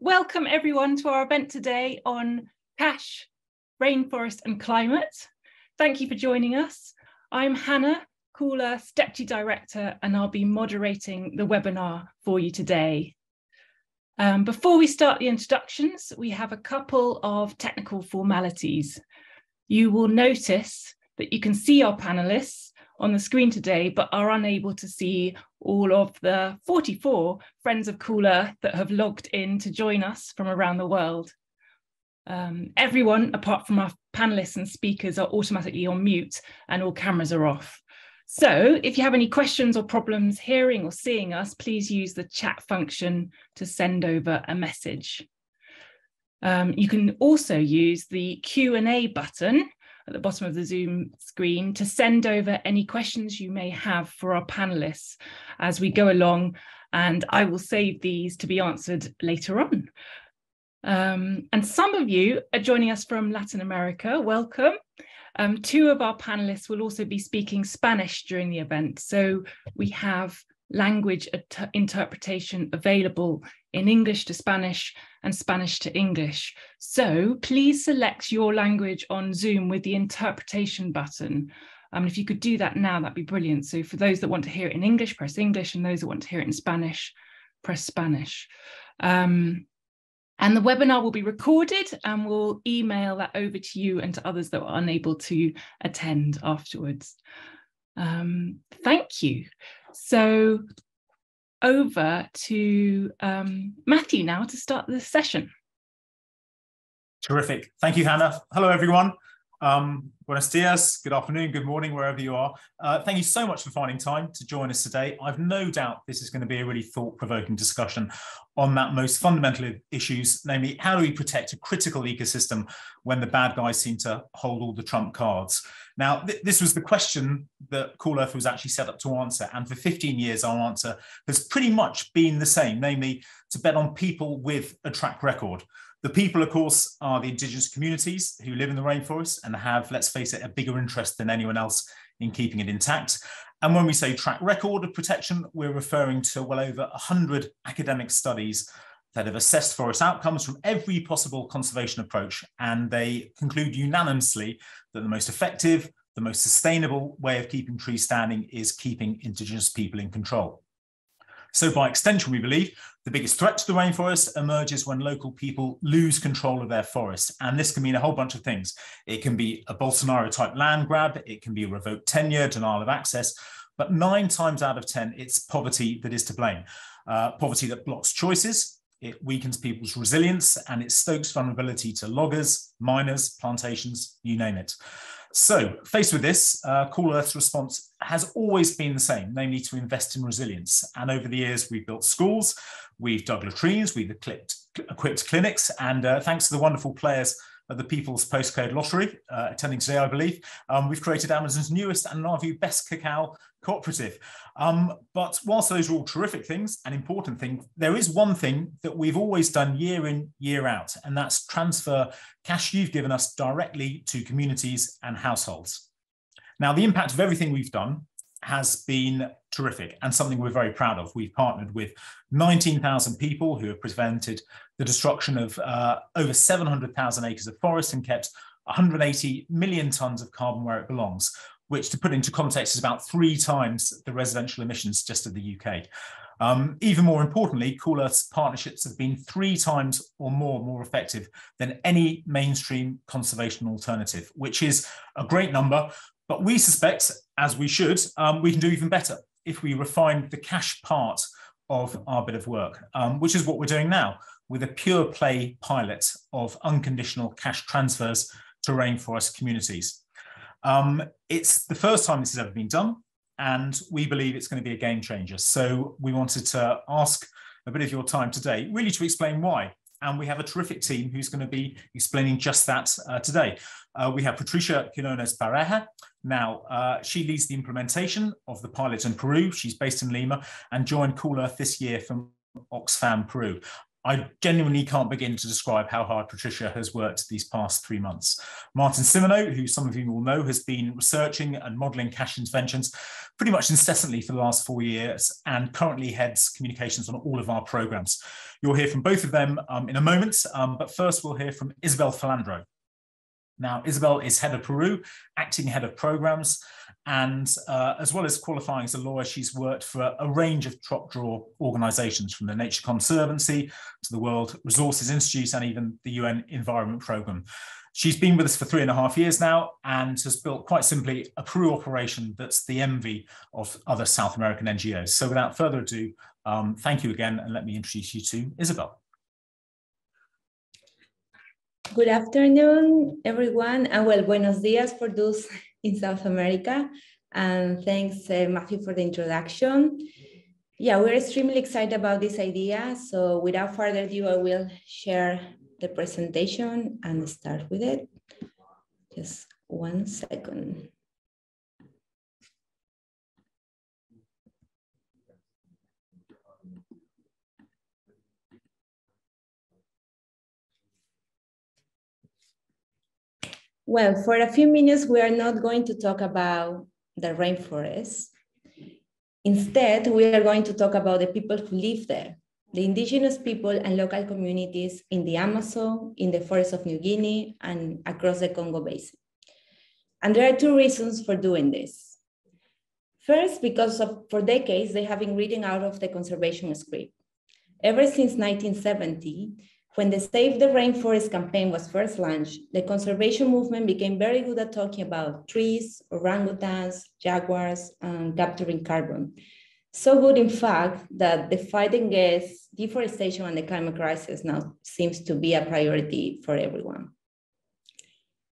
welcome everyone to our event today on cash, rainforest and climate. Thank you for joining us. I'm Hannah, Cool Earth's Deputy Director, and I'll be moderating the webinar for you today. Before we start the introductions, we have a couple of technical formalities. You will notice that you can see our panelists on the screen today, but are unable to see all of the 44 friends of Cool Earth that have logged in to join us from around the world. Everyone, apart from our panelists and speakers, are automatically on mute and all cameras are off. So if you have any questions or problems hearing or seeing us, please use the chat function to send over a message. You can also use the Q&A button at the bottom of the Zoom screen to send over any questions you may have for our panelists as we go along, and I will save these to be answered later on. And some of you are joining us from Latin America. Welcome. Two of our panelists will also be speaking Spanish during the event, so we have language interpretation available in English to Spanish and Spanish to English. So please select your language on Zoom with the interpretation button. If you could do that now, that'd be brilliant. So for those that want to hear it in English, press English, and those that want to hear it in Spanish, press Spanish. And the webinar will be recorded and we'll email that over to you and to others that were unable to attend afterwards. Thank you. So over to Matthew now to start the session. Terrific. Thank you, Hannah. Hello, everyone. Buenos dias, good afternoon, good morning, wherever you are. Thank you so much for finding time to join us today. I've no doubt this is going to be a really thought-provoking discussion on that most fundamental issues, namely, how do we protect a critical ecosystem when the bad guys seem to hold all the trump cards? Now, this was the question that Cool Earth was actually set up to answer. And for 15 years, our answer has pretty much been the same, namely to bet on people with a track record. The people, of course, are the indigenous communities who live in the rainforest and have, let's face it, a bigger interest than anyone else in keeping it intact. And when we say track record of protection, we're referring to well over 100 academic studies that have assessed forest outcomes from every possible conservation approach. And they conclude unanimously that the most effective, the most sustainable way of keeping trees standing is keeping indigenous people in control. So by extension, we believe the biggest threat to the rainforest emerges when local people lose control of their forests. And this can mean a whole bunch of things. It can be a Bolsonaro-type land grab. It can be a revoked tenure, denial of access. But 9 times out of 10, it's poverty that is to blame. Poverty that blocks choices. It weakens people's resilience, and it stokes vulnerability to loggers, miners, plantations, you name it. So, faced with this, Cool Earth's response has always been the same, namely to invest in resilience. And over the years, we've built schools, we've dug latrines, we've equipped clinics, and thanks to the wonderful players at the People's Postcode Lottery, attending today, I believe, we've created Amazon's newest and, in our view, best cacao cooperative. But whilst those are all terrific things and important things, there is one thing that we've always done year in, year out, and that's transfer cash you've given us directly to communities and households. Now, the impact of everything we've done has been terrific and something we're very proud of. We've partnered with 19,000 people who have prevented the destruction of over 700,000 acres of forest and kept 180 million tons of carbon where it belongs, which, to put into context, is about 3 times the residential emissions just of the UK. Even more importantly, Cool Earth's partnerships have been 3 times or more effective than any mainstream conservation alternative, which is a great number. But we suspect, as we should, we can do even better if we refine the cash part of our bit of work, which is what we're doing now with a pure play pilot of unconditional cash transfers to rainforest communities. It's the first time this has ever been done, and we believe it's going to be a game changer. So we wanted to ask a bit of your time today, really to explain why. And we have a terrific team who's going to be explaining just that today. We have Patricia Quinones Pareja. Now, she leads the implementation of the pilot in Peru. She's based in Lima and joined Cool Earth this year from Oxfam, Peru. I genuinely can't begin to describe how hard Patricia has worked these past 3 months. Martin Simoneau, who some of you will know, has been researching and modelling cash interventions pretty much incessantly for the last 4 years and currently heads communications on all of our programmes. You'll hear from both of them in a moment, but first we'll hear from Isabel Philandro. Now, Isabel is head of Peru, acting head of programs, and as well as qualifying as a lawyer, she's worked for a range of top drawer organisations, from the Nature Conservancy to the World Resources Institute and even the UN Environment Programme. She's been with us for 3.5 years now and has built, quite simply, a Peru operation that's the envy of other South American NGOs. So without further ado, thank you again, and let me introduce you to Isabel. Good afternoon, everyone, and well, buenos dias for those in South America. And thanks, Matthew, for the introduction. Yeah, we're extremely excited about this idea. So without further ado, I will share the presentation and start with it. Just 1 second. Well, for a few minutes, we are not going to talk about the rainforest. Instead, we are going to talk about the people who live there, the indigenous people and local communities in the Amazon, in the forests of New Guinea, and across the Congo Basin. And there are 2 reasons for doing this. First, because for decades, they have been reading out of the conservation script. Ever since 1970, when the Save the Rainforest campaign was first launched, the conservation movement became very good at talking about trees, orangutans, jaguars, and capturing carbon. So good, in fact, that the fight against deforestation and the climate crisis now seems to be a priority for everyone.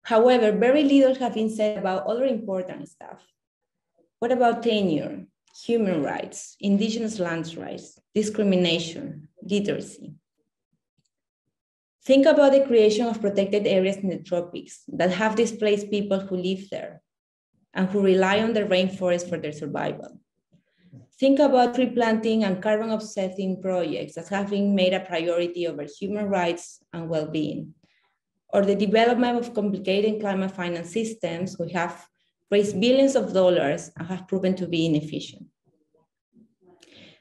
However, very little has been said about other important stuff. What about tenure, human rights, indigenous land rights, discrimination, literacy? Think about the creation of protected areas in the tropics that have displaced people who live there and who rely on the rainforest for their survival. Think about tree planting and carbon offsetting projects that have been made a priority over human rights and well-being, or the development of complicated climate finance systems which have raised billions of dollars and have proven to be inefficient.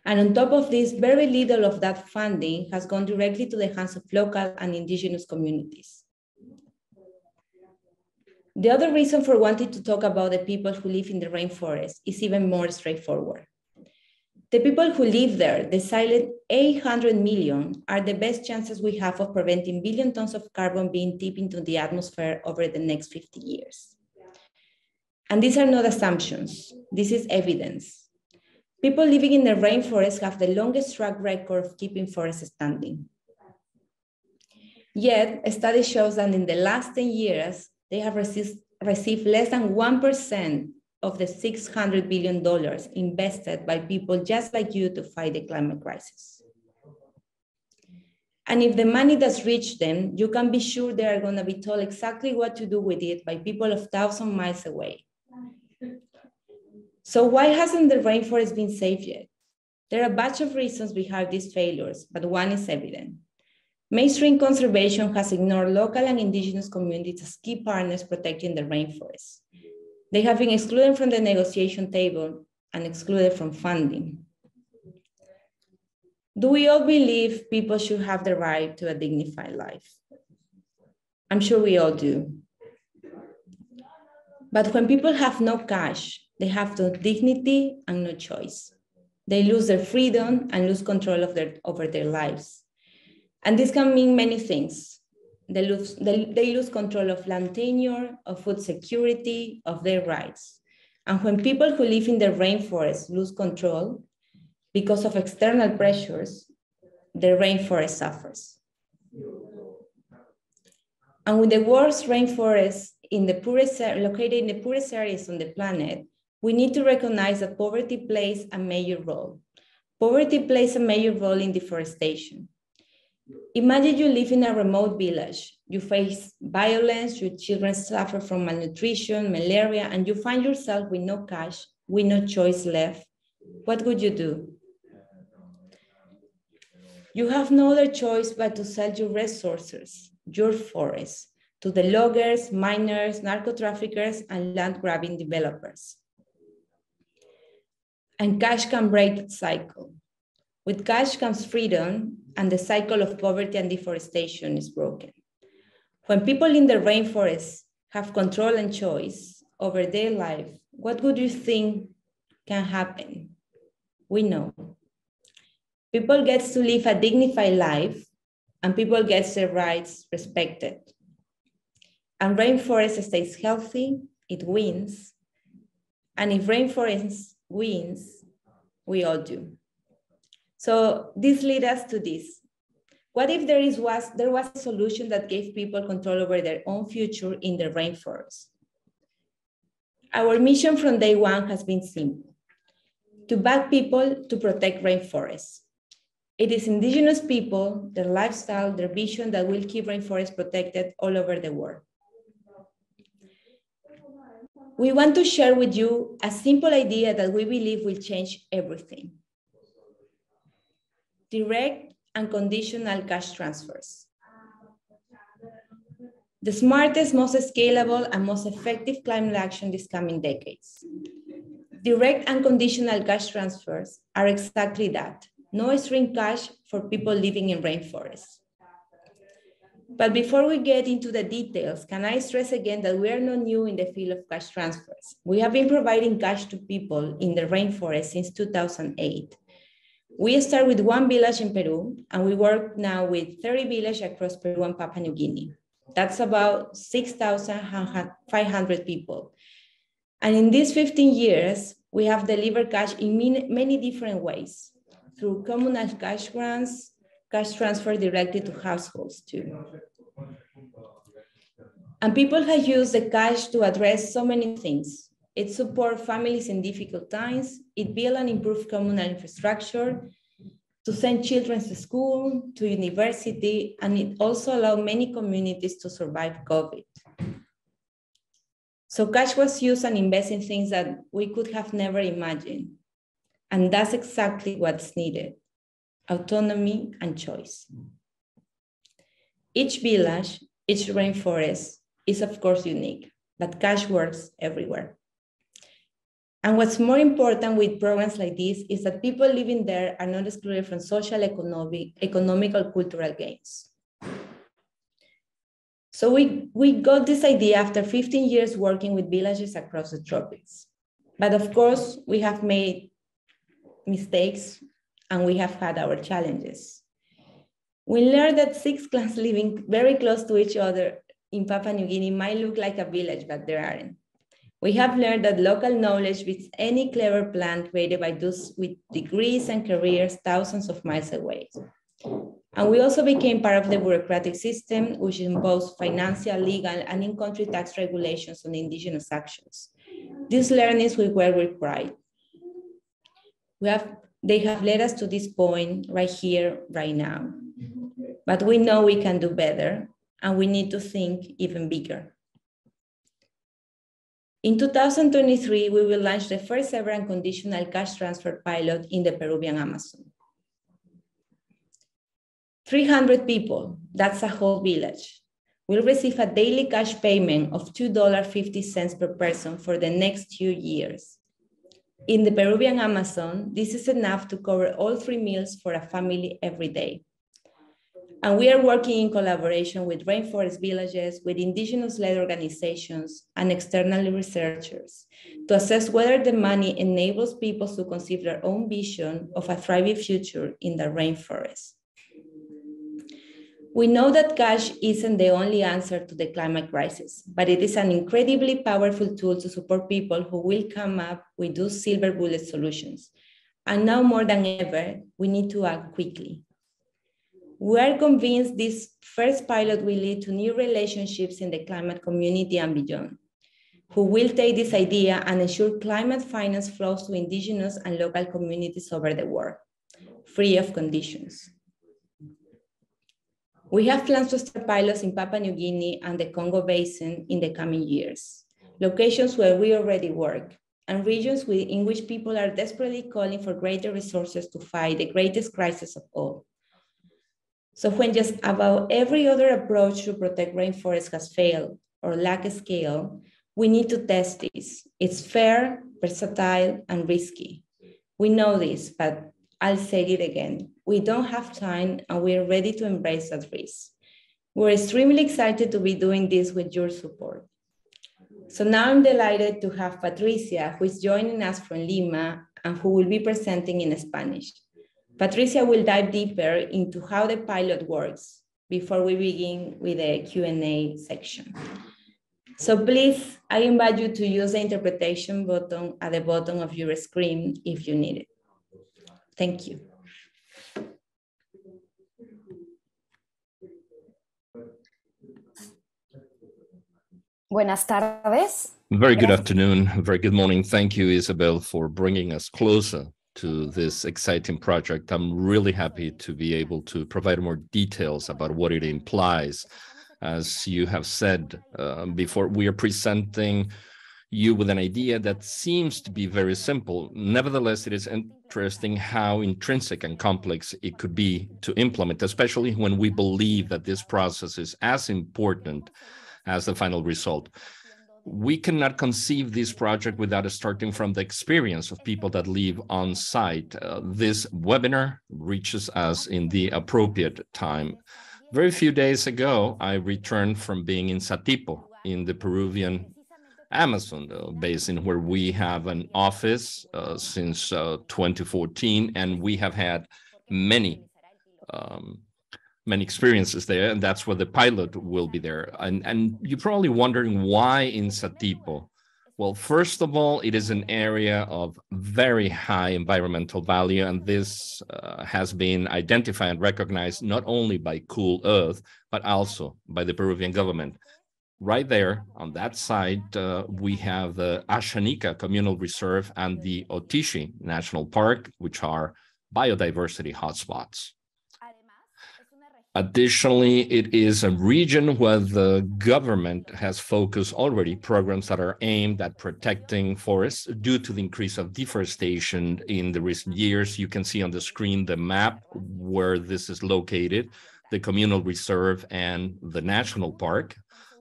And on top of this, very little of that funding has gone directly to the hands of local and indigenous communities. The other reason for wanting to talk about the people who live in the rainforest is even more straightforward. The people who live there, the silent 800 million, are the best chances we have of preventing billion tons of carbon being tipped into the atmosphere over the next 50 years. And these are not assumptions, this is evidence. People living in the rainforest have the longest track record of keeping forests standing. Yet, a study shows that in the last 10 years, they have received less than 1% of the $600 billion invested by people just like you to fight the climate crisis. And if the money does reach them, you can be sure they are going to be told exactly what to do with it by people 1,000 miles away. So why hasn't the rainforest been saved yet? There are a bunch of reasons behind these failures, but one is evident. Mainstream conservation has ignored local and indigenous communities as key partners protecting the rainforest. They have been excluded from the negotiation table and excluded from funding. Do we all believe people should have the right to a dignified life? I'm sure we all do. But when people have no cash, they have no dignity and no choice. They lose their freedom and lose control of over their lives. And this can mean many things. They lose control of land tenure, of food security, of their rights. And when people who live in the rainforest lose control because of external pressures, the rainforest suffers. And with the worst rainforest located in the poorest areas on the planet, we need to recognize that poverty plays a major role. Poverty plays a major role in deforestation. Imagine you live in a remote village. You face violence, your children suffer from malnutrition, malaria, and you find yourself with no cash, with no choice left. What would you do? You have no other choice but to sell your resources, your forests, to the loggers, miners, narco-traffickers, and land-grabbing developers. And cash can break that cycle. With cash comes freedom, and the cycle of poverty and deforestation is broken. When people in the rainforest have control and choice over their life, what would you think can happen? We know. People get to live a dignified life, and people get their rights respected. And rainforest stays healthy, it wins. And if rainforest wins, we all do. So this leads us to this. What if there was a solution that gave people control over their own future in the rainforest? Our mission from day one has been simple: to back people to protect rainforests. It is indigenous people, their lifestyle, their vision that will keep rainforests protected all over the world. We want to share with you a simple idea that we believe will change everything. Direct and conditional cash transfers. The smartest, most scalable, and most effective climate action this coming decades. Direct and conditional cash transfers are exactly that. No string cash for people living in rainforests. But before we get into the details, can I stress again that we are not new in the field of cash transfers. We have been providing cash to people in the rainforest since 2008. We start with one village in Peru, and we work now with 30 villages across Peru and Papua New Guinea. That's about 6,500 people. And in these 15 years, we have delivered cash in many different ways, through communal cash grants, cash transfer directly to households too. And people have used the cash to address so many things. It supports families in difficult times, it builds and improves communal infrastructure, to send children to school, to university, and it also allowed many communities to survive COVID. So cash was used and invested in things that we could have never imagined. And that's exactly what's needed: autonomy and choice. Each village, each rainforest is of course unique, but cash works everywhere. And what's more important with programs like this is that people living there are not excluded from social, economical, cultural gains. So we got this idea after 15 years working with villages across the tropics. But of course, we have made mistakes and we have had our challenges. We learned that 6 clans living very close to each other in Papua New Guinea might look like a village, but there aren't. We have learned that local knowledge beats any clever plan created by those with degrees and careers thousands of miles away. And we also became part of the bureaucratic system, which involves financial, legal, and in-country tax regulations on indigenous actions. These learnings were required. They have led us to this point right here, right now. But we know we can do better, and we need to think even bigger. In 2023, we will launch the first ever unconditional cash transfer pilot in the Peruvian Amazon. 300 people, that's a whole village, will receive a daily cash payment of $2.50 per person for the next 2 years. In the Peruvian Amazon, this is enough to cover all 3 meals for a family every day. And we are working in collaboration with rainforest villages, with indigenous-led organizations, and external researchers to assess whether the money enables people to conceive their own vision of a thriving future in the rainforest. We know that cash isn't the only answer to the climate crisis, but it is an incredibly powerful tool to support people who will come up with those silver bullet solutions. And now more than ever, we need to act quickly. We are convinced this first pilot will lead to new relationships in the climate community and beyond, who will take this idea and ensure climate finance flows to indigenous and local communities over the world, free of conditions. We have plans to start pilots in Papua New Guinea and the Congo Basin in the coming years, locations where we already work, and regions in which people are desperately calling for greater resources to fight the greatest crisis of all, So when just about every other approach to protect rainforests has failed or lack scale, we need to test this. It's fair, versatile, and risky. We know this, but I'll say it again. We don't have time and we're ready to embrace that risk. We're extremely excited to be doing this with your support. So now I'm delighted to have Patricia, who is joining us from Lima and who will be presenting in Spanish. Patricia will dive deeper into how the pilot works before we begin with the Q&A section. So please, I invite you to use the interpretation button at the bottom of your screen if you need it. Thank you. Buenas tardes. Very good afternoon, very good morning. Thank you, Isabel, for bringing us closer to this exciting project. I'm really happy to be able to provide more details about what it implies. As you have said before, we are presenting you with an idea that seems to be very simple. Nevertheless, it is interesting how intrinsic and complex it could be to implement, especially when we believe that this process is as important as the final result. We cannot conceive this project without starting from the experience of people that live on site. This webinar reaches us in the appropriate time. Very few days ago, I returned from being in Satipo, in the Peruvian Amazon basin, where we have an office since 2014, and we have had many experiences there, and that's where the pilot will be there. And you're probably wondering why in Satipo. Well, first of all, it is an area of very high environmental value, and this has been identified and recognized not only by Cool Earth, but also by the Peruvian government. Right there on that side, we have the Ashanica Communal Reserve and the Otishi National Park, which are biodiversity hotspots. Additionally, it is a region where the government has focused already programs that are aimed at protecting forests due to the increase of deforestation in the recent years. You can see on the screen the map where this is located, the communal reserve and the national park,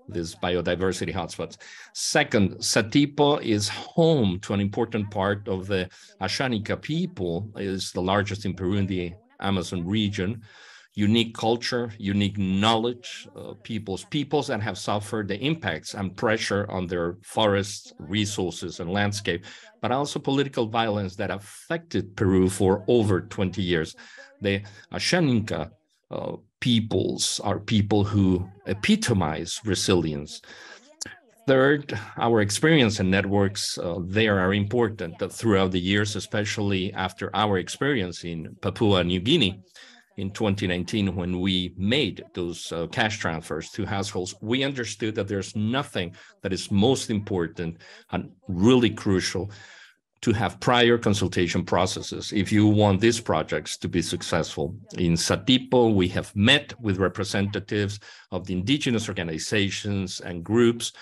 these biodiversity hotspots. Second, Satipo is home to an important part of the Ashanica people. It is the largest in Peru in the Amazon region. Unique culture, unique knowledge, peoples that have suffered the impacts and pressure on their forests, resources, and landscape, but also political violence that affected Peru for over 20 years. The Ashaninka peoples are people who epitomize resilience. Third, our experience and networks there are important throughout the years, especially after our experience in Papua New Guinea. In 2019, when we made those cash transfers to households, we understood that there's nothing that is most important and really crucial to have prior consultation processes if you want these projects to be successful. In Satipo, we have met with representatives of the indigenous organizations and groups,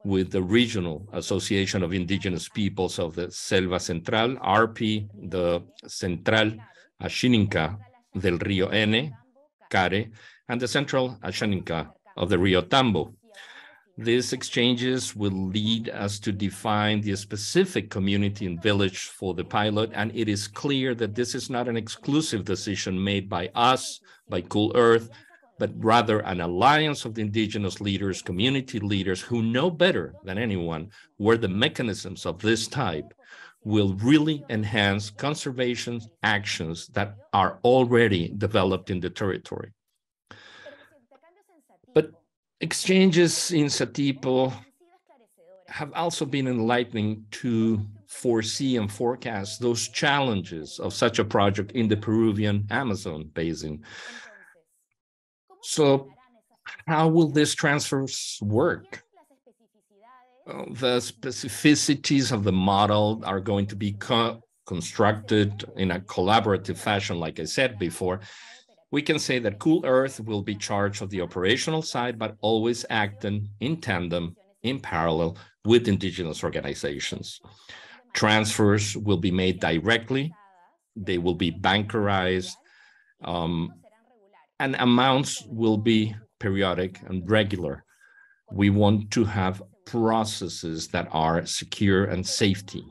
with the Regional Association of Indigenous Peoples of the Selva Central, RP, the Central Ashaninka del Rio N, Care, and the Central Ashaninka of the Rio Tambo. These exchanges will lead us to define the specific community and village for the pilot, and it is clear that this is not an exclusive decision made by us, by Cool Earth, but rather an alliance of the indigenous leaders, community leaders who know better than anyone where the mechanisms of this type will really enhance conservation actions that are already developed in the territory. But exchanges in Satipo have also been enlightening to foresee and forecast those challenges of such a project in the Peruvian Amazon basin. So how will these transfers work? The specificities of the model are going to be constructed in a collaborative fashion, like I said before. We can say that Cool Earth will be charged of the operational side, but always acting in tandem, in parallel with indigenous organizations. Transfers will be made directly. They will be bankerized. and amounts will be periodic and regular. We want to have processes that are secure and safety.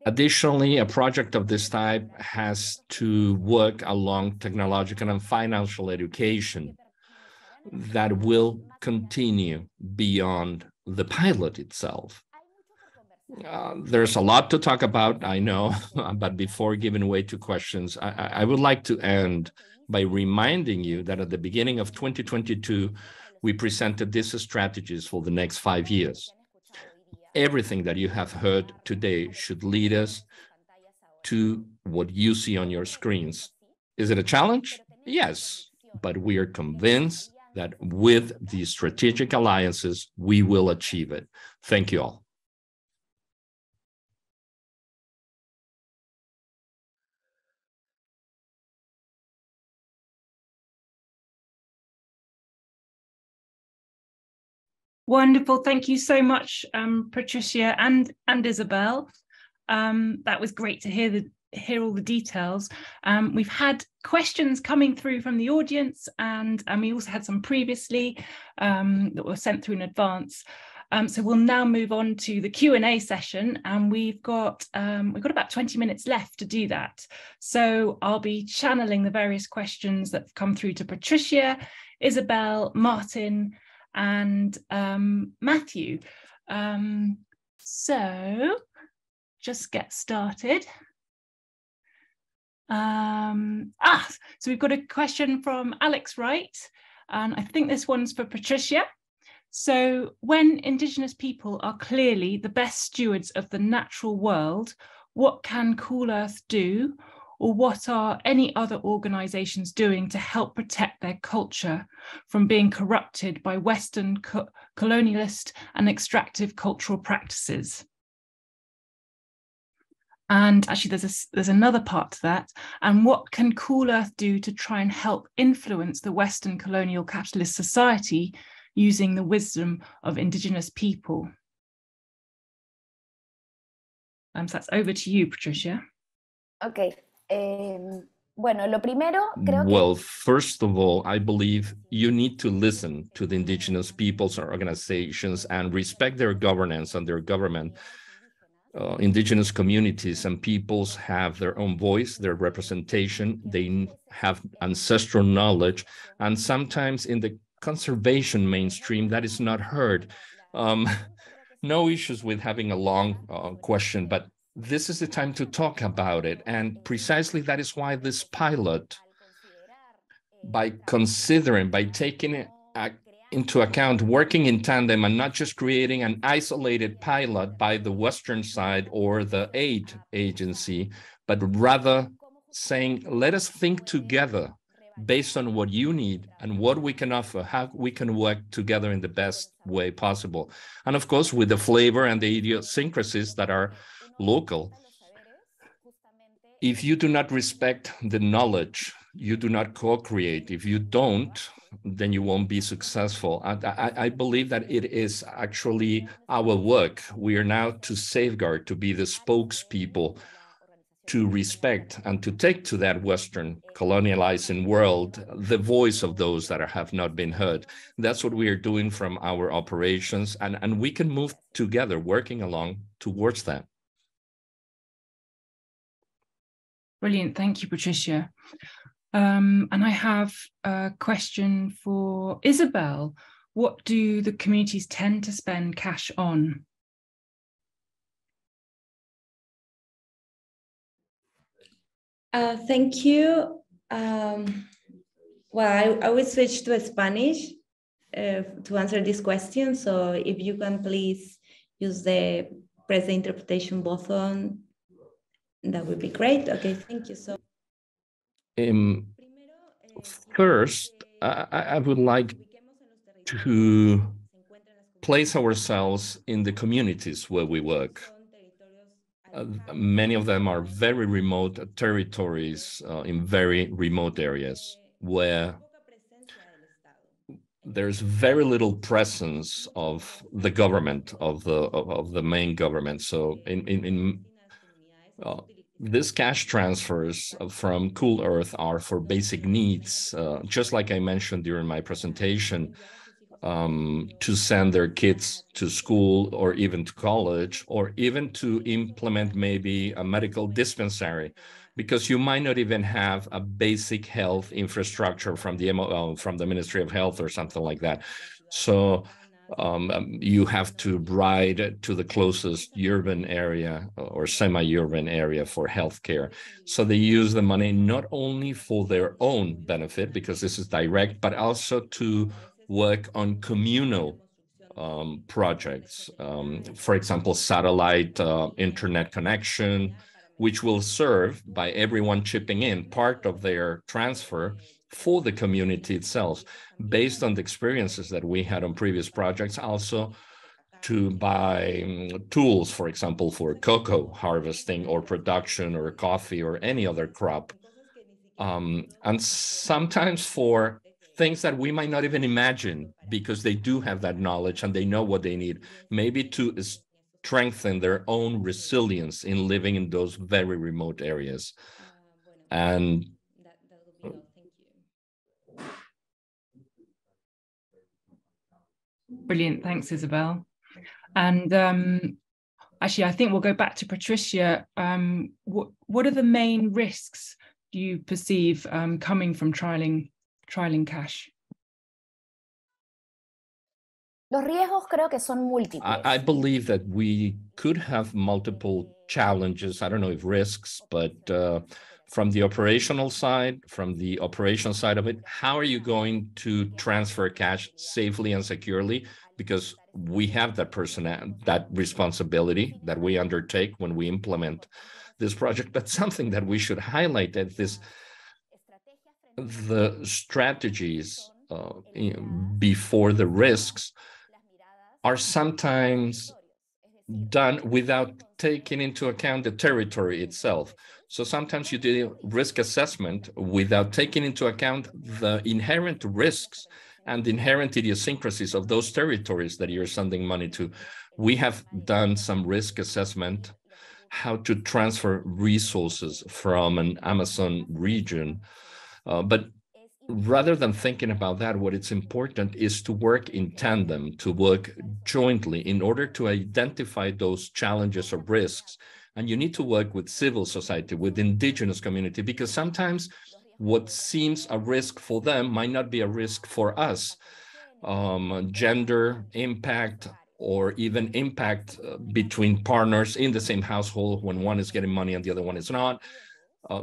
Additionally, a project of this type has to work along technological and financial education that will continue beyond the pilot itself. There's a lot to talk about, I know, but before giving way to questions, I would like to end by reminding you that at the beginning of 2022, we presented these strategies for the next 5 years. Everything that you have heard today should lead us to what you see on your screens. Is it a challenge? Yes, but we are convinced that with the strategic alliances, we will achieve it. Thank you all. Wonderful. Thank you so much, Patricia and Isabel. That was great to hear all the details. We've had questions coming through from the audience, and we also had some previously that were sent through in advance. So we'll now move on to the Q&A session, and we've got about 20 minutes left to do that. So I'll be channeling the various questions that have come through to Patricia, Isabel, Martin, and Matthew. So just get started. So we've got a question from Alex Wright, and I think this one's for Patricia. So when Indigenous people are clearly the best stewards of the natural world, what can Cool Earth do, or what are any other organisations doing to help protect their culture from being corrupted by Western colonialist and extractive cultural practices? And actually, there's another part to that. And what can Cool Earth do to try and help influence the Western colonial capitalist society using the wisdom of Indigenous people? So that's over to you, Patricia. Okay. Bueno, lo primero, creo que... Well, first of all, I believe you need to listen to the Indigenous peoples or organizations and respect their governance and their government. Indigenous communities and peoples have their own voice, their representation, they have ancestral knowledge, and sometimes in the conservation mainstream that is not heard. No issues with having a long question, but this is the time to talk about it. And precisely that is why this pilot, by taking it into account, working in tandem and not just creating an isolated pilot by the Western side or the aid agency, but rather saying, let us think together based on what you need and what we can offer, how we can work together in the best way possible. And of course, with the flavor and the idiosyncrasies that are local. If you do not respect the knowledge, you do not co-create. If you don't, then you won't be successful. And I believe that it is actually our work. We are now to safeguard, to be the spokespeople, to respect and to take to that Western colonializing world the voice of those that have not been heard. That's what we are doing from our operations, and we can move together, working along towards that. Brilliant, thank you, Patricia. And I have a question for Isabel. What do the communities tend to spend cash on? Thank you. Well, I will switch to Spanish to answer this question. So if you can please press the interpretation button, that would be great. Okay, thank you. So first, I would like to place ourselves in the communities where we work. Many of them are very remote territories in very remote areas where there's very little presence of the government, of the main government. So these cash transfers from Cool Earth are for basic needs, just like I mentioned during my presentation, to send their kids to school or even to college, or even to implement maybe a medical dispensary, because you might not even have a basic health infrastructure from the from the Ministry of Health or something like that. So you have to ride to the closest urban area or semi-urban area for healthcare. So they use the money not only for their own benefit, because this is direct, but also to work on communal projects. For example, satellite internet connection, which will serve by everyone chipping in part of their transfer for the community itself, based on the experiences that we had on previous projects, also to buy tools, for example, for cocoa harvesting or production or coffee or any other crop. And sometimes for things that we might not even imagine, because they do have that knowledge and they know what they need, maybe to strengthen their own resilience in living in those very remote areas. And brilliant, thanks, Isabel. And actually, I think we'll go back to Patricia. What are the main risks you perceive coming from trialing cash? Los riesgos creo que son múltiples. I believe that we could have multiple challenges. I don't know if risks, but from the operational side, of it, how are you going to transfer cash safely and securely? Because we have that responsibility that we undertake when we implement this project. But something that we should highlight is the strategies before the risks are sometimes done without taking into account the territory itself. So sometimes you do risk assessment without taking into account the inherent risks and the inherent idiosyncrasies of those territories that you're sending money to. We have done some risk assessment, how to transfer resources from an Amazon region, but rather than thinking about that, what it's important is to work in tandem, to work jointly in order to identify those challenges or risks. And you need to work with civil society, with indigenous community, because sometimes what seems a risk for them might not be a risk for us. Gender impact, or even impact between partners in the same household when one is getting money and the other one is not.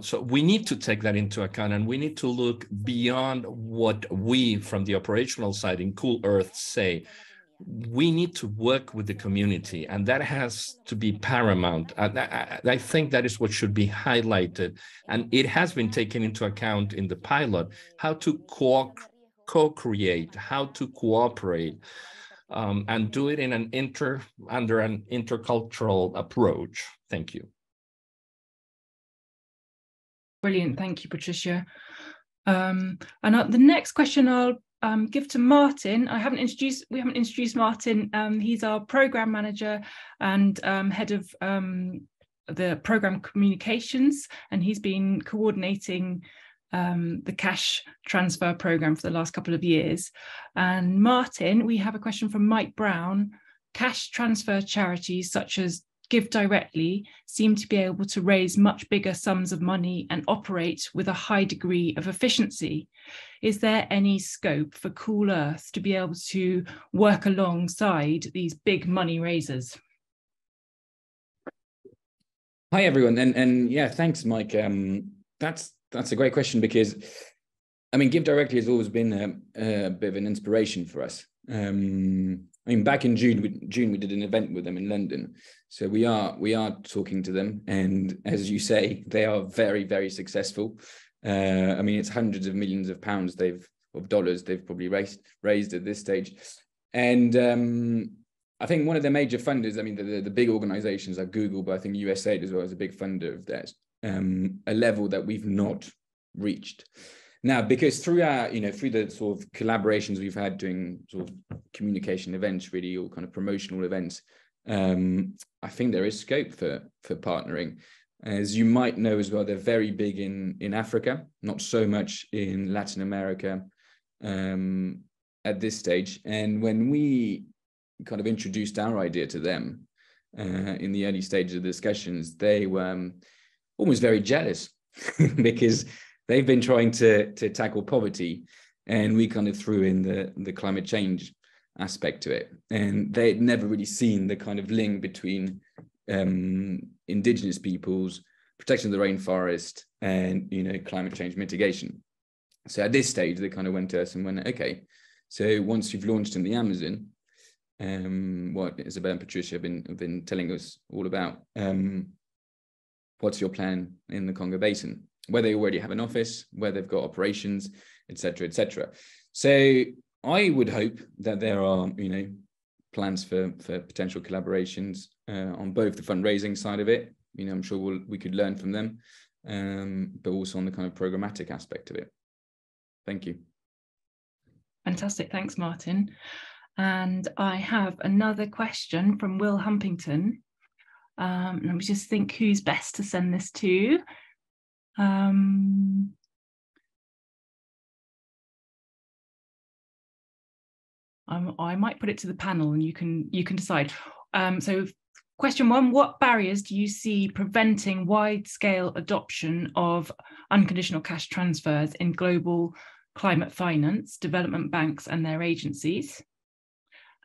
So we need to take that into account, and we need to look beyond what we from the operational side in Cool Earth say. We need to work with the community, and that has to be paramount. I think that is what should be highlighted, and it has been taken into account in the pilot, how to co-create, how to cooperate, and do it in under an intercultural approach. Thank you. Brilliant, thank you, Patricia. And the next question I'll give to Martin. We haven't introduced Martin. He's our program manager and head of the program communications, and he's been coordinating the cash transfer program for the last couple of years. And Martin, we have a question from Mike Brown. Cash transfer charities such as Give Directly seem to be able to raise much bigger sums of money and operate with a high degree of efficiency. Is there any scope for Cool Earth to be able to work alongside these big money raisers? Hi everyone, and yeah, thanks, Mike. That's a great question, because I mean, Give Directly has always been a bit of an inspiration for us. I mean, back in June we did an event with them in London. So we are talking to them, and as you say, they are very, very successful. I mean, it's hundreds of millions of pounds of dollars they've probably raised at this stage. And I think one of their major funders, I mean, the big organizations like Google, but I think USAID as well is a big funder of theirs, a level that we've not reached. Now, because through the sort of collaborations we've had doing sort of communication events, really, or kind of promotional events, I think there is scope for partnering. As you might know as well, they're very big in Africa, not so much in Latin America at this stage. And when we kind of introduced our idea to them in the early stages of the discussions, they were almost very jealous because they've been trying to tackle poverty, and we kind of threw in the climate change aspect to it. And they'd never really seen the kind of link between indigenous peoples, protection of the rainforest, and climate change mitigation. So at this stage, they kind of went to us and went, okay, so once you've launched in the Amazon, what Isabel and Patricia have been telling us all about, what's your plan in the Congo Basin, where they already have an office, where they've got operations, etc., etc. So I would hope that there are, plans for potential collaborations on both the fundraising side of it. I'm sure we could learn from them, but also on the kind of programmatic aspect of it. Thank you. Fantastic. Thanks, Martin. And I have another question from Will Humpington. Let me just think who's best to send this to. I might put it to the panel and you can decide. So question 1, what barriers do you see preventing wide-scale adoption of unconditional cash transfers in global climate finance, development banks and their agencies?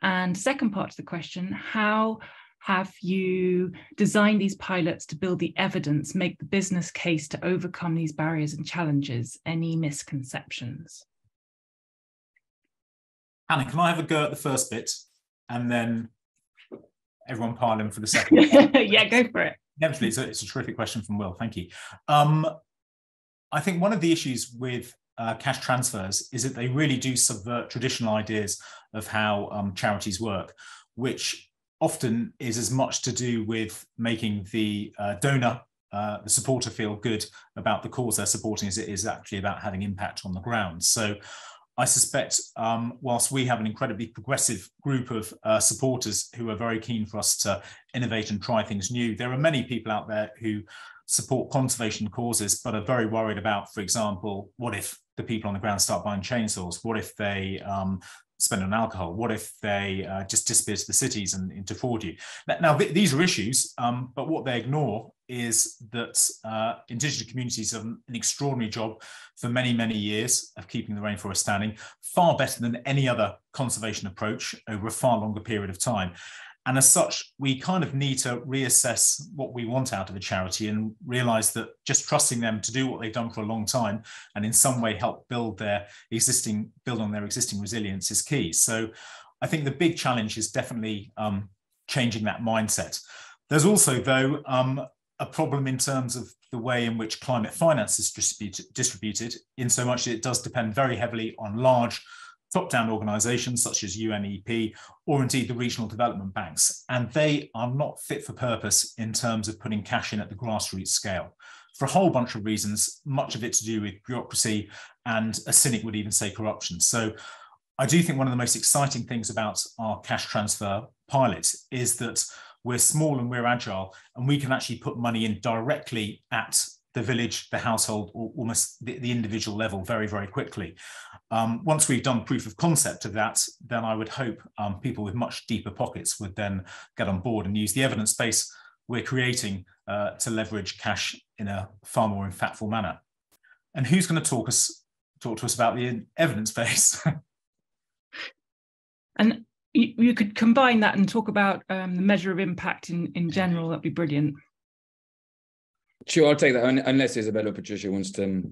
And second part of the question, how have you designed these pilots to build the evidence, make the business case to overcome these barriers and challenges? Any misconceptions? Hannah, can I have a go at the first bit and then everyone pile in for the second? Yeah, go for it. Definitely, it's a terrific question from Will. Thank you. I think one of the issues with cash transfers is that they really do subvert traditional ideas of how charities work, which often is as much to do with making the donor, the supporter, feel good about the cause they're supporting as it is actually about having impact on the ground. So I suspect whilst we have an incredibly progressive group of supporters who are very keen for us to innovate and try things new, there are many people out there who support conservation causes but are very worried about, for example, what if the people on the ground start buying chainsaws? What if they spend on alcohol? What if they just disappear to the cities and defraud you? Now, these are issues, but what they ignore is that indigenous communities have done an extraordinary job for many, many years of keeping the rainforest standing, far better than any other conservation approach over a far longer period of time. And as such, we kind of need to reassess what we want out of a charity and realize that just trusting them to do what they've done for a long time and in some way help build on their existing resilience is key. So I think the big challenge is definitely changing that mindset. There's also, though, a problem in terms of the way in which climate finance is distributed, in so much that it does depend very heavily on large top-down organisations such as UNEP or indeed the regional development banks, and they are not fit for purpose in terms of putting cash in at the grassroots scale for a whole bunch of reasons, much of it to do with bureaucracy and a cynic would even say corruption. So I do think one of the most exciting things about our cash transfer pilot is that we're small and we're agile, and we can actually put money in directly at the village, the household, or almost the individual level very, very quickly. Once we've done proof of concept of that, then I would hope people with much deeper pockets would then get on board and use the evidence base we're creating to leverage cash in a far more impactful manner. And who's going to talk to us about the evidence base? And you could combine that and talk about the measure of impact in general. That'd be brilliant. Sure, I'll take that, unless Isabella or Patricia wants to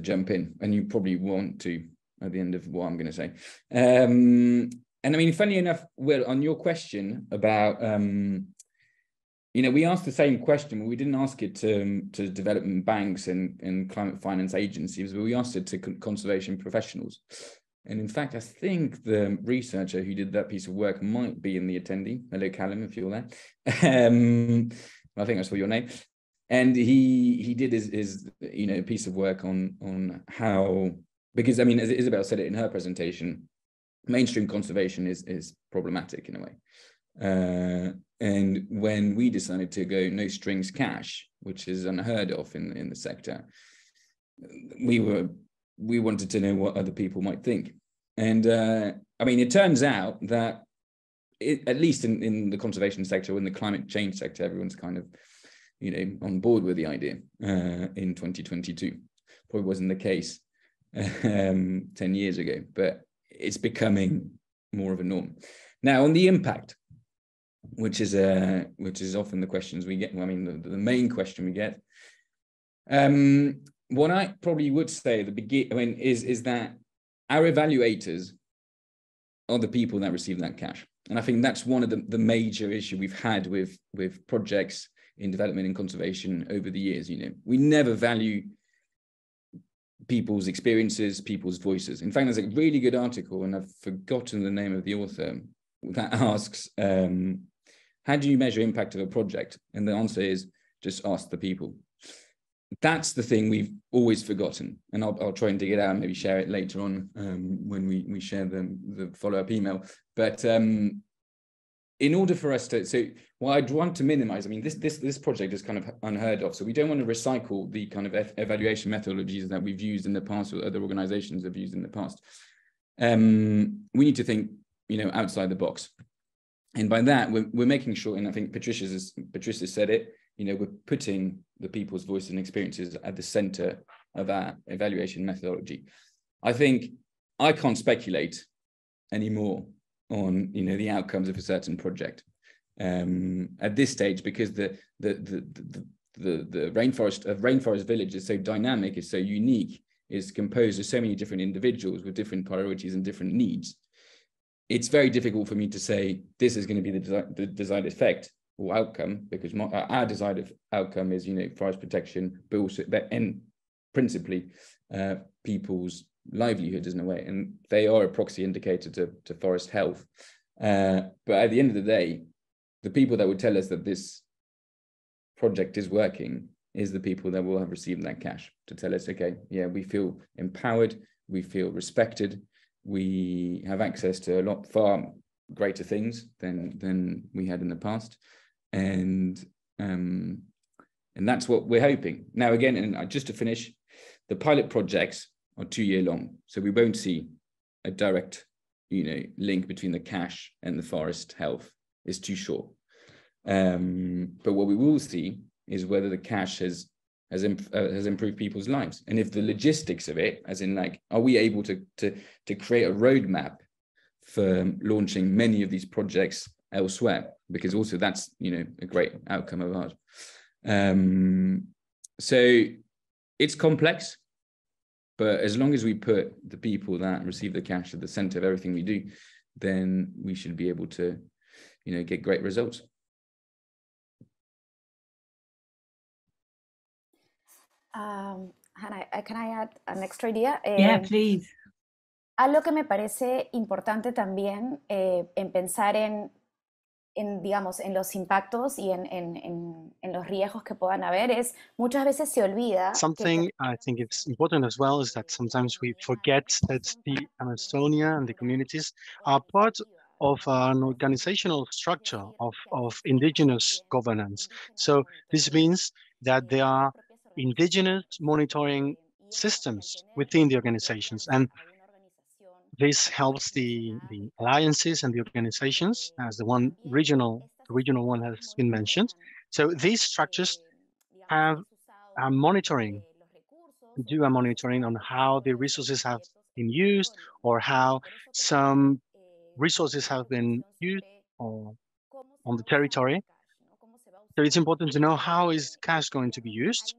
jump in, and you probably want to at the end of what I'm going to say. And I mean, funny enough, Will, on your question about, we asked the same question, but we didn't ask it to development banks and climate finance agencies, but we asked it to conservation professionals. And in fact, I think the researcher who did that piece of work might be in the attendee. Hello, Callum, if you're there. I think I saw your name. And he did his piece of work on how, because I mean, as Isabel said it in her presentation, mainstream conservation is problematic in a way. And when we decided to go no strings cash, which is unheard of in the sector, we wanted to know what other people might think. And I mean, it turns out that at least in the conservation sector, in the climate change sector, everyone's kind of, you know, on board with the idea in 2022. Probably wasn't the case 10 years ago, but it's becoming more of a norm. Now, on the impact, which is often the questions we get, I mean, the main question we get, what I probably would say at the beginning, is that our evaluators are the people that receive that cash. And I think that's one of the major issue we've had with projects in development and conservation over the years. You know, we never value people's experiences, people's voices. In fact, there's a really good article, and I've forgotten the name of the author, that asks, how do you measure impact of a project? And the answer is just ask the people. That's the thing we've always forgotten. And I'll try and dig it out and maybe share it later on when we share the follow-up email. But in order for us to, so what I'd want to minimize, I mean, this project is kind of unheard of. So we don't want to recycle the kind of evaluation methodologies that we've used in the past, or other organizations have used in the past. We need to think, you know, outside the box. And by that, we're making sure, and I think Patricia said it, you know, we're putting the people's voice and experiences at the center of our evaluation methodology. I think I can't speculate anymore on, you know, the outcomes of a certain project at this stage, because the rainforest village is so dynamic, is so unique, is composed of so many different individuals with different priorities and different needs. It's very difficult for me to say this is going to be the desired effect or outcome, because our desired outcome is, you know, forest protection, but also and principally people's livelihoods in a way, and they are a proxy indicator to forest health. But at the end of the day, the people that would tell us that this project is working is the people that will have received that cash to tell us, okay, yeah, we feel empowered, we feel respected, we have access to a lot far greater things than we had in the past, and that's what we're hoping. Now, again, and just to finish, the pilot projects are 2-year long, so we won't see a direct, you know, link between the cash and the forest health. It's too short. But what we will see is whether the cash has improved people's lives, and if the logistics of it, as in, like, are we able to create a roadmap for launching many of these projects elsewhere, because also that's, you know, a great outcome of ours. So it's complex, but as long as we put the people that receive the cash at the center of everything we do, then we should be able to, you know, get great results. Hannah, can I add an extra idea? Yeah, please. Algo que me parece importante también en pensar en digamos, en los impactos y en los riesgos que puedan haber es, muchas veces se olvida. Something I think it's important as well is that sometimes we forget that the Amazonia and the communities are part of an organizational structure of indigenous governance. So this means that there are indigenous monitoring systems within the organizations, and this helps the alliances and the organizations, as the regional one has been mentioned. So these structures have a monitoring, do a monitoring on how the resources have been used, or how some resources have been used or on the territory. So it's important to know how is cash going to be used.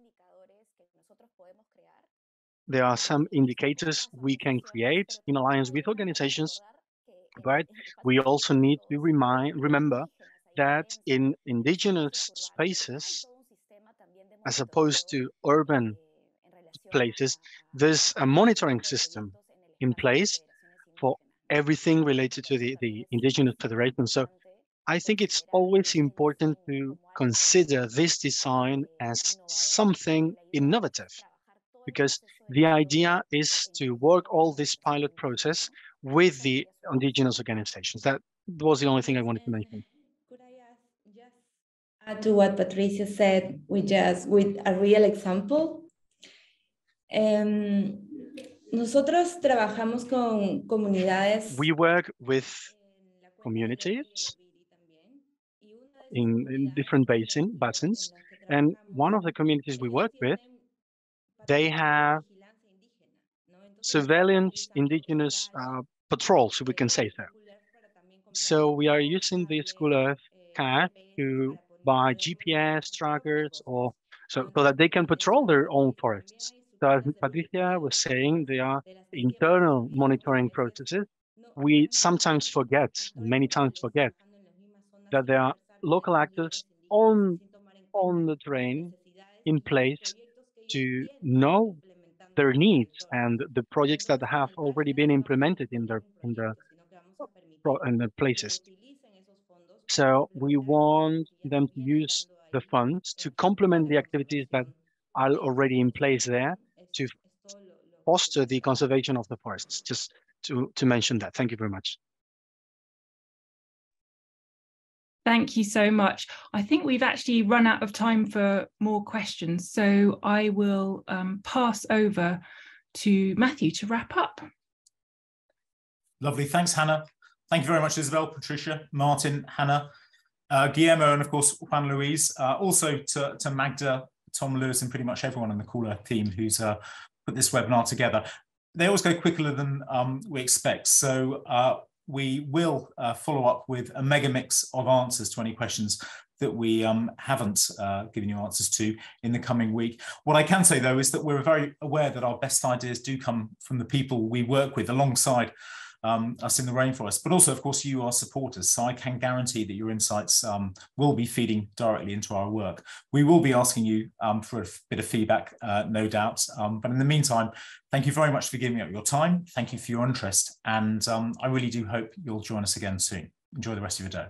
There are some indicators we can create in alliance with organizations, but we also need to remember that in indigenous spaces, as opposed to urban places, there's a monitoring system in place for everything related to the indigenous federation. So I think it's always important to consider this design as something innovative, because the idea is to work all this pilot process with the indigenous organizations. That was the only thing I wanted to mention. Add to what Patricia said, with a real example. Nosotros trabajamos con comunidades. We work with communities in different basins, and one of the communities we work with, they have surveillance indigenous patrols, if we can say so. So we are using the School Earth cash to buy GPS trackers, or so that they can patrol their own forests. So as Patricia was saying, they are internal monitoring processes. We sometimes forget, many times forget, that there are local actors on the terrain in place to know their needs and the projects that have already been implemented in the places. So we want them to use the funds to complement the activities that are already in place there to foster the conservation of the forests. Just to mention that. Thank you very much. Thank you so much. I think we've actually run out of time for more questions, so I will pass over to Matthew to wrap up. Lovely. Thanks, Hannah. Thank you very much, Isabel, Patricia, Martin, Hannah, Guillermo, and of course, Juan Luis. Also to Magda, Tom Lewis, and pretty much everyone on the Cool Earth team who's put this webinar together. They always go quicker than we expect. So we will follow up with a mega mix of answers to any questions that we haven't given you answers to in the coming week. What I can say, though, is that we're very aware that our best ideas do come from the people we work with alongside us in the rainforest, but also, of course, you are supporters. So I can guarantee that your insights will be feeding directly into our work. We will be asking you for a bit of feedback, no doubt. But in the meantime, thank you very much for giving up your time. Thank you for your interest. And I really do hope you'll join us again soon. Enjoy the rest of your day.